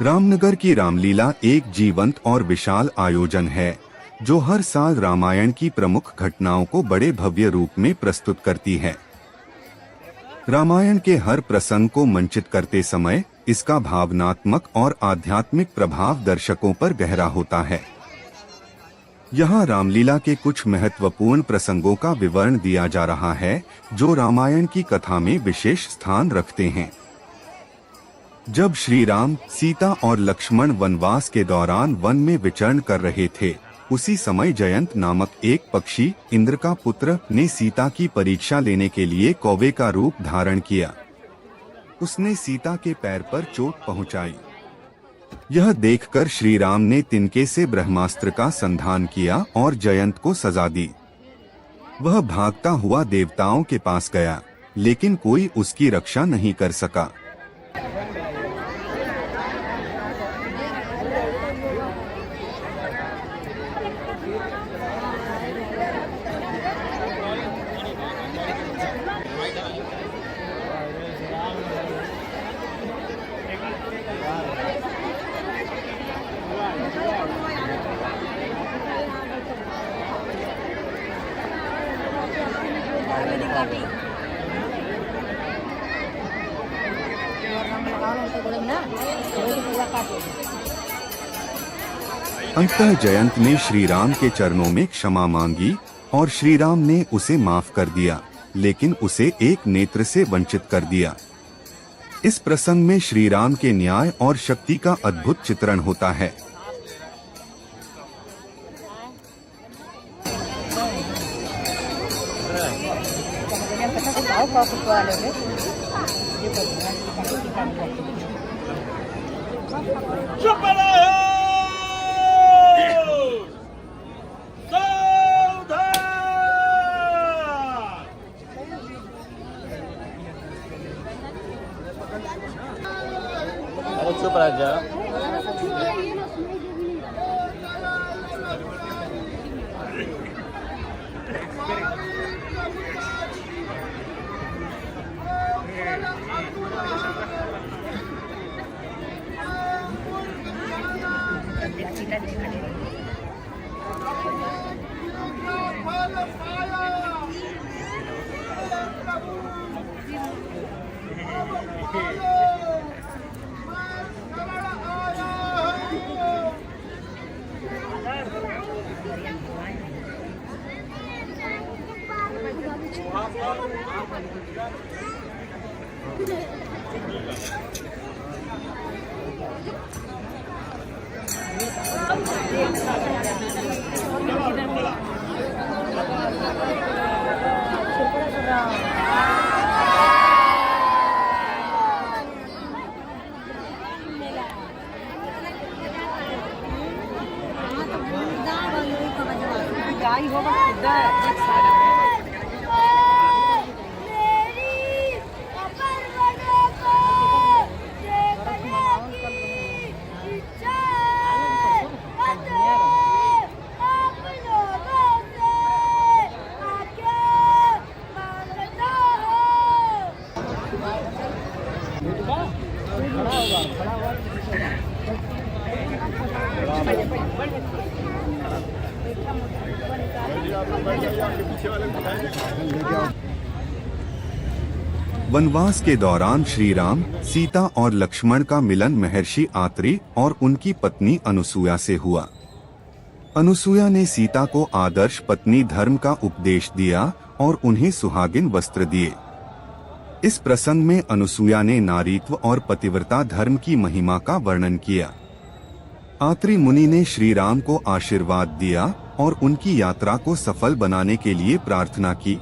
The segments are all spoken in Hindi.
रामनगर की रामलीला एक जीवंत और विशाल आयोजन है जो हर साल रामायण की प्रमुख घटनाओं को बड़े भव्य रूप में प्रस्तुत करती है। रामायण के हर प्रसंग को मंचित करते समय इसका भावनात्मक और आध्यात्मिक प्रभाव दर्शकों पर गहरा होता है। यहाँ रामलीला के कुछ महत्वपूर्ण प्रसंगों का विवरण दिया जा रहा है जो रामायण की कथा में विशेष स्थान रखते हैं। जब श्री राम, सीता और लक्ष्मण वनवास के दौरान वन में विचरण कर रहे थे, उसी समय जयंत नामक एक पक्षी, इंद्र का पुत्र, ने सीता की परीक्षा लेने के लिए कौवे का रूप धारण किया। उसने सीता के पैर पर चोट पहुंचाई। यह देखकर श्री राम ने तिनके से ब्रह्मास्त्र का संधान किया और जयंत को सजा दी। वह भागता हुआ देवताओं के पास गया, लेकिन कोई उसकी रक्षा नहीं कर सका। अंततः जयंत ने श्री राम के चरणों में क्षमा मांगी और श्री राम ने उसे माफ कर दिया, लेकिन उसे एक नेत्र से वंचित कर दिया। इस प्रसंग में श्री राम के न्याय और शक्ति का अद्भुत चित्रण होता है। चुप रह जा। वनवास के दौरान श्री राम, सीता और लक्ष्मण का मिलन महर्षि आत्रेय और उनकी पत्नी अनुसूया से हुआ। अनुसूया ने सीता को आदर्श पत्नी धर्म का उपदेश दिया और उन्हें सुहागिन वस्त्र दिए। इस प्रसंग में अनुसूया ने नारीत्व और पतिव्रता धर्म की महिमा का वर्णन किया। आत्रेय मुनि ने श्री राम को आशीर्वाद दिया और उनकी यात्रा को सफल बनाने के लिए प्रार्थना की।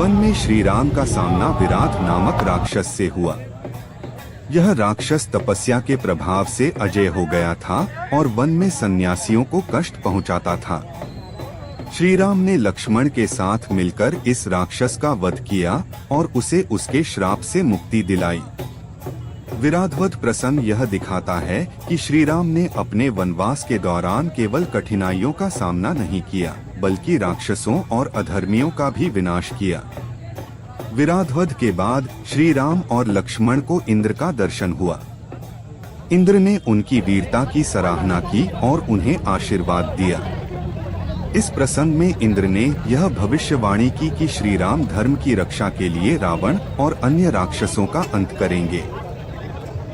वन में श्री राम का सामना विराट नामक राक्षस से हुआ। यह राक्षस तपस्या के प्रभाव से अजेय हो गया था और वन में सन्यासियों को कष्ट पहुंचाता था। श्री राम ने लक्ष्मण के साथ मिलकर इस राक्षस का वध किया और उसे उसके श्राप से मुक्ति दिलाई। विराधवध प्रसंग यह दिखाता है कि श्री राम ने अपने वनवास के दौरान केवल कठिनाइयों का सामना नहीं किया, बल्कि राक्षसों और अधर्मियों का भी विनाश किया। विराधवध के बाद श्री राम और लक्ष्मण को इंद्र का दर्शन हुआ। इंद्र ने उनकी वीरता की सराहना की और उन्हें आशीर्वाद दिया। इस प्रसंग में इंद्र ने यह भविष्यवाणी की कि श्री राम धर्म की रक्षा के लिए रावण और अन्य राक्षसों का अंत करेंगे।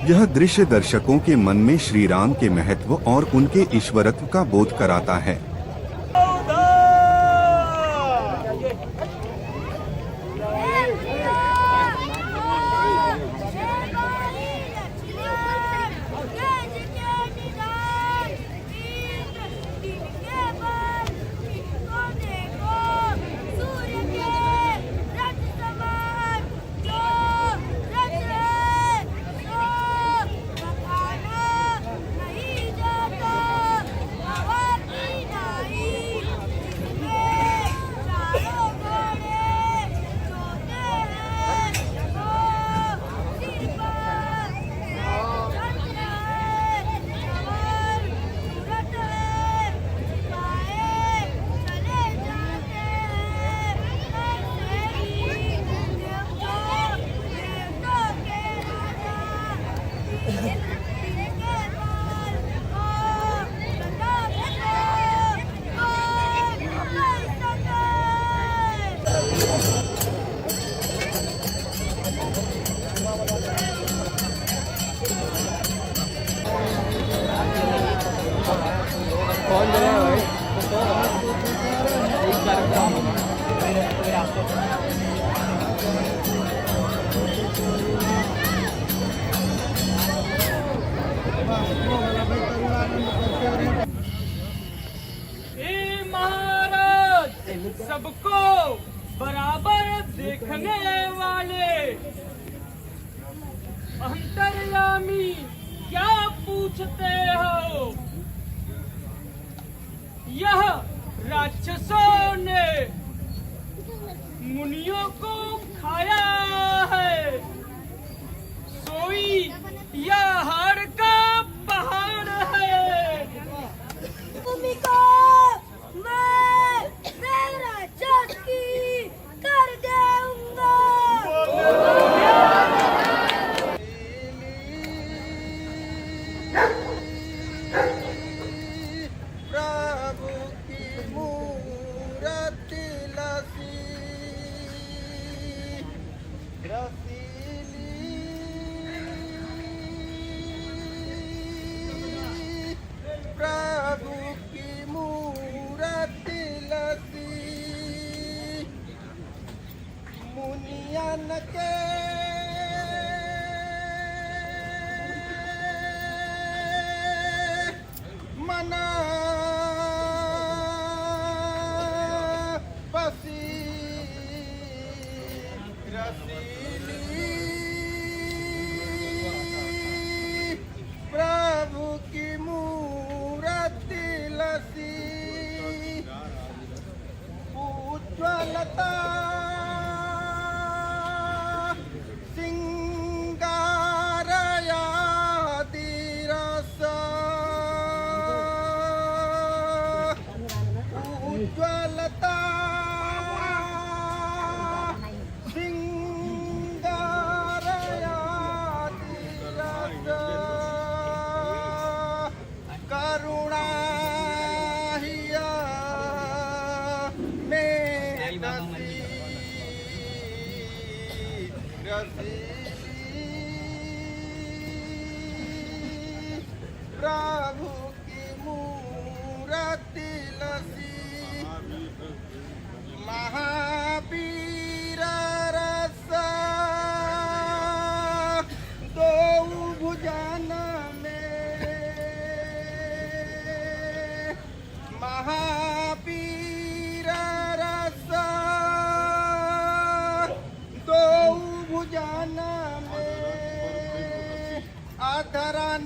यह दृश्य दर्शकों के मन में श्री राम के महत्व और उनके ईश्वरत्व का बोध कराता है। सबको बराबर देखने वाले अंतर्यामी क्या पूछते हो? यह राक्षसों ने मुनियों को खाया है, सोई या हाड़ का पहाड़ है। भूमि को मैं राक्षस की कर दूंगा। प्रभु की मूरत प्रभु की मूरत लसी मुनियन के मना बसी रसीली प्रभु की मूरत लसी उज्ज्वलता उज्ज्वलता करुणा हिया में प्रभु की मूरत लसी महावीर रस दो भुजन में महावीर रस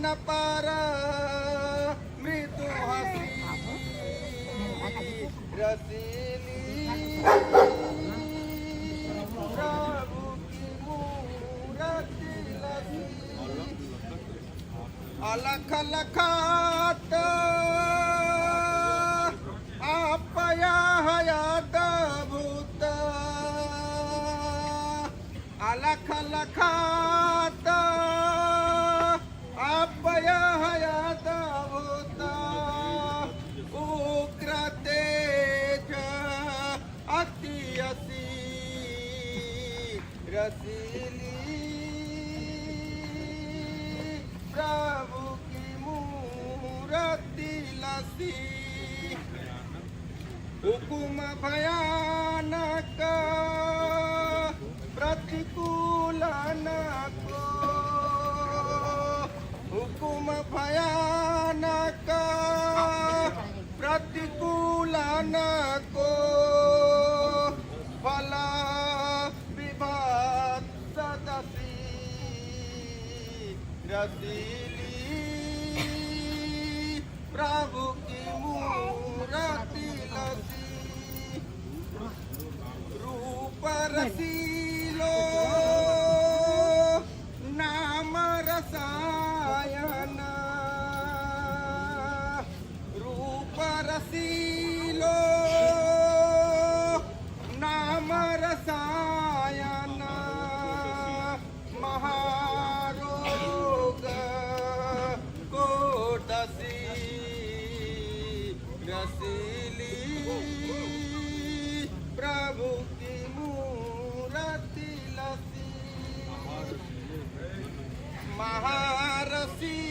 न पार मृदु हसी रसीली प्रभु की मूरति लसी अलख लखात आपया हयात भूत अलख लखात आपया हयात भूत उग्र तेज अति असी रसीली प्रभु की मूरति लसी हुकुम भयानक प्रतिकूल न को हुकुम भयानक प्रतिकूल न को फला विभत्स दसी रसीली प्रभु की मूरति लसी रूप रसीलो नाम रसायन रूप रसीलो नाम रसायन महारोग को दसी रसीली प्रभु की मूरति लसी महारसीले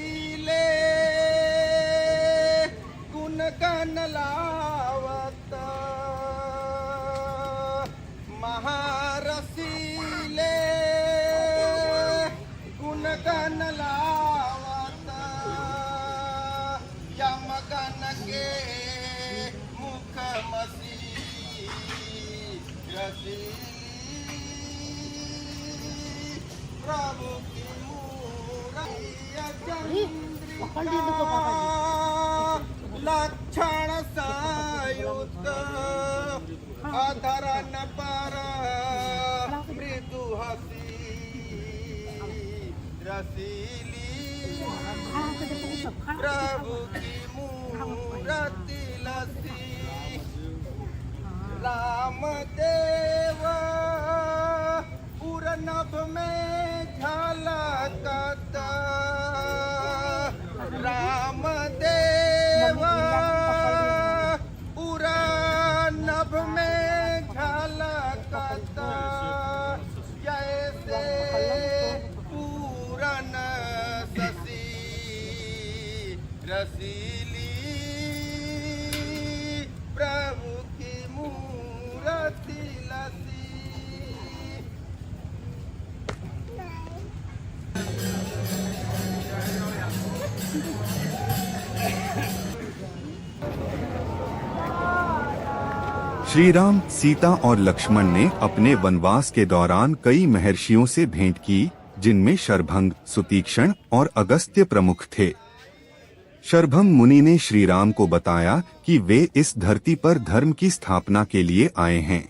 गुण गण लावत महारसीले गुण गण लावत यम गण के मुख मसी रसीली प्रभु की लक्षण सायुक्त अधर न पर मृदु हसी रसीली प्रभु की मूरति लसी राम देव उरनभ में झलकत राम देव उरनभ में झलकत जैसे पूरन शशि रसीली प्रभु की मूरति लसी श्री राम, सीता और लक्ष्मण ने अपने वनवास के दौरान कई महर्षियों से भेंट की, जिनमें शरभंग, सुतीक्षण और अगस्त्य प्रमुख थे। शरभंग मुनि ने श्री राम को बताया कि वे इस धरती पर धर्म की स्थापना के लिए आए हैं।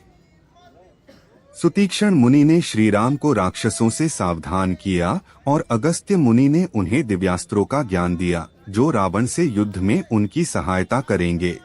सुतीक्षण मुनि ने श्री राम को राक्षसों से सावधान किया और अगस्त्य मुनि ने उन्हें दिव्यास्त्रों का ज्ञान दिया, जो रावण से युद्ध में उनकी सहायता करेंगे।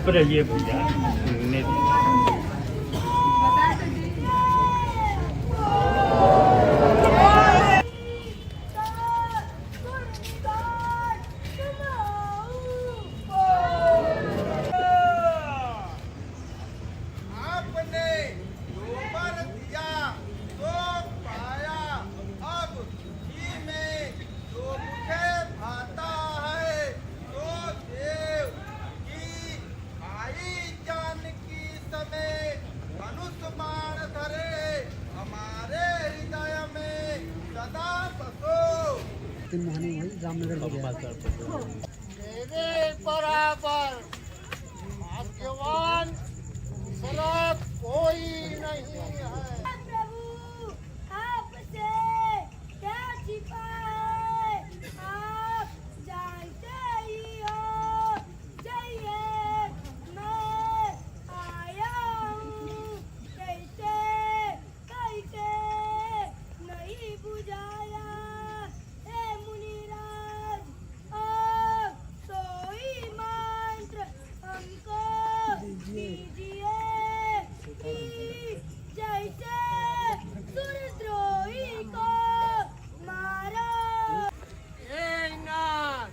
चुप रहिए भैया, सुनने दीजिए। आपने जो वर दिया तो पाया, अब ही में जो मुझे भाता है तो देव की आई जानकी समेत मनुष्य मान धरे हमारे हृदय में सदा बसो। मेरे बराबर भाग्यवान सड़क कोई नहीं है। प्रभु आपसे क्या छिपा है, आप जानते ही हो। जाइए, मैं आया हूँ, कैसे कैसे नहीं बुझाया हे मुनिराज। अब सोई मंत्र हमको दीजिए कि जैसे सुरद्रोही को मारो। ये नाथ,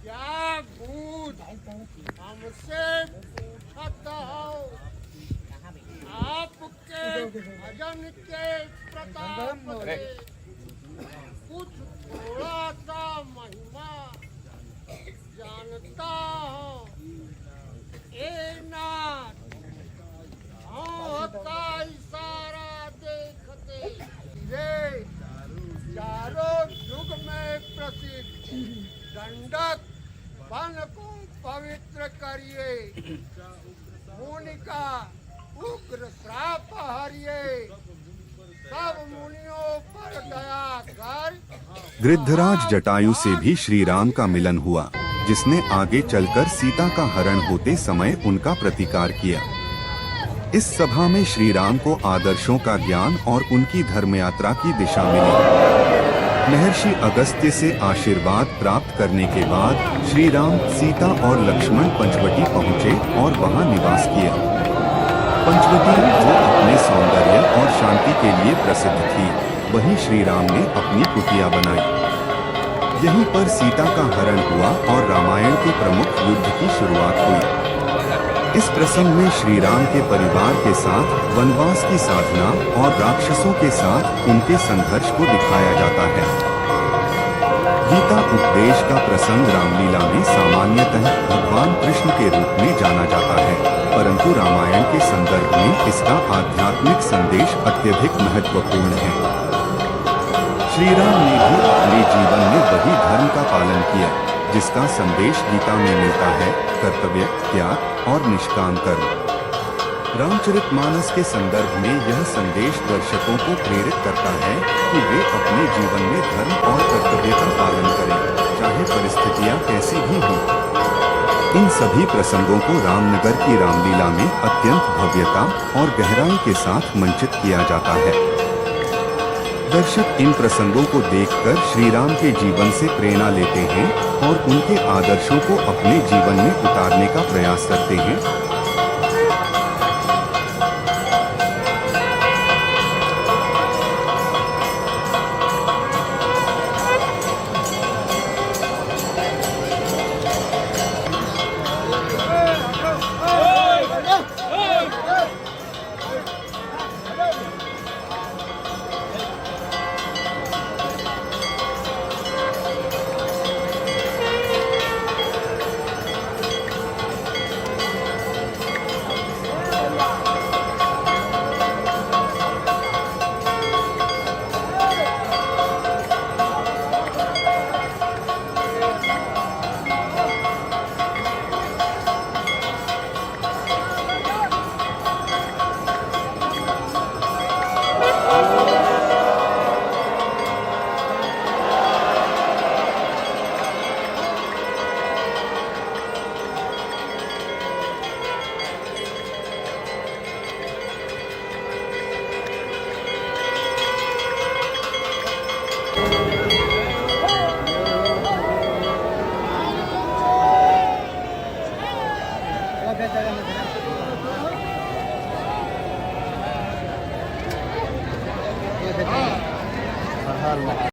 क्या भूत हमसे पूछत हो, आपके भजन के प्रताप से कुछ थोड़ा सा महिमा जानता हो। ए नाथ, हाँ का इशारा देखते ये चारों युग में प्रसिद्ध दंडक वन को पवित्र करिए, मुनि का उग्र श्राप हरिए, सब मुनियों पर दया कर। गृद्धराज जटायु से भी श्री राम का मिलन हुआ, जिसने आगे चलकर सीता का हरण होते समय उनका प्रतिकार किया। इस सभा में श्री राम को आदर्शों का ज्ञान और उनकी धर्मयात्रा की दिशा मिली। महर्षि अगस्त्य से आशीर्वाद प्राप्त करने के बाद श्री राम, सीता और लक्ष्मण पंचवटी पहुँचे और वहां निवास किया। पंचवटी जो अपने सौंदर्य और शांति के लिए प्रसिद्ध थी, वहीं श्री राम ने अपनी कुटिया बनाई। यहीं पर सीता का हरण हुआ और रामायण के प्रमुख युद्ध की शुरुआत हुई। इस प्रसंग में श्री राम के परिवार के साथ वनवास की साधना और राक्षसों के साथ उनके संघर्ष को दिखाया जाता है। गीता उपदेश का प्रसंग रामलीला में सामान्यतः भगवान कृष्ण के रूप में जाना जाता है, परंतु रामायण के संदर्भ में इसका आध्यात्मिक संदेश अत्यधिक महत्वपूर्ण है। श्री राम ने भी अपने जीवन में वही धर्म का पालन किया जिसका संदेश गीता में मिलता है, कर्तव्य, त्याग और निष्काम कर्म। रामचरितमानस के संदर्भ में यह संदेश दर्शकों को प्रेरित करता है कि वे अपने जीवन में धर्म और कर्तव्य का पालन करें, चाहे परिस्थितियां कैसी भी हों। इन सभी प्रसंगों को रामनगर की रामलीला में अत्यंत भव्यता और गहराई के साथ मंचित किया जाता है। दर्शक इन प्रसंगों को देखकर श्री राम के जीवन से प्रेरणा लेते हैं और उनके आदर्शों को अपने जीवन में उतारने का प्रयास करते हैं।